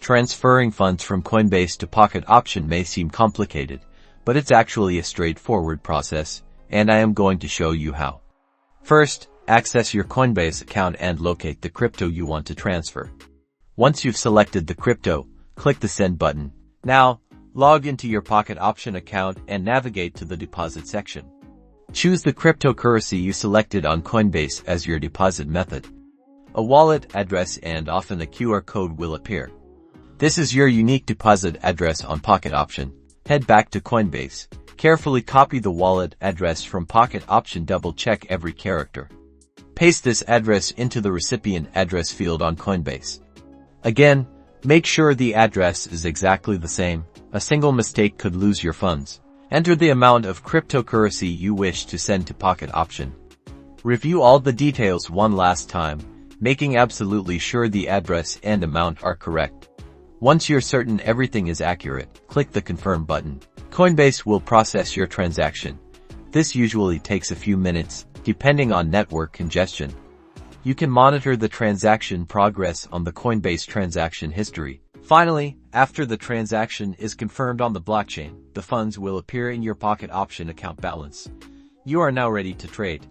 Transferring funds from Coinbase to Pocket Option may seem complicated, but it's actually a straightforward process, and I am going to show you how. First, access your Coinbase account and locate the crypto you want to transfer. Once you've selected the crypto, click the Send button. Now, log into your Pocket Option account and navigate to the deposit section. Choose the cryptocurrency you selected on Coinbase as your deposit method. A wallet address and often a QR code will appear. This is your unique deposit address on Pocket Option. Head back to Coinbase. Carefully copy the wallet address from Pocket Option. Double-check every character. Paste this address into the recipient address field on Coinbase. Again, make sure the address is exactly the same. A single mistake could lose your funds. Enter the amount of cryptocurrency you wish to send to Pocket Option. Review all the details one last time, making absolutely sure the address and amount are correct. Once you're certain everything is accurate, click the Confirm button. Coinbase will process your transaction. This usually takes a few minutes, depending on network congestion. You can monitor the transaction progress on the Coinbase transaction history. Finally, after the transaction is confirmed on the blockchain, the funds will appear in your Pocket Option account balance. You are now ready to trade.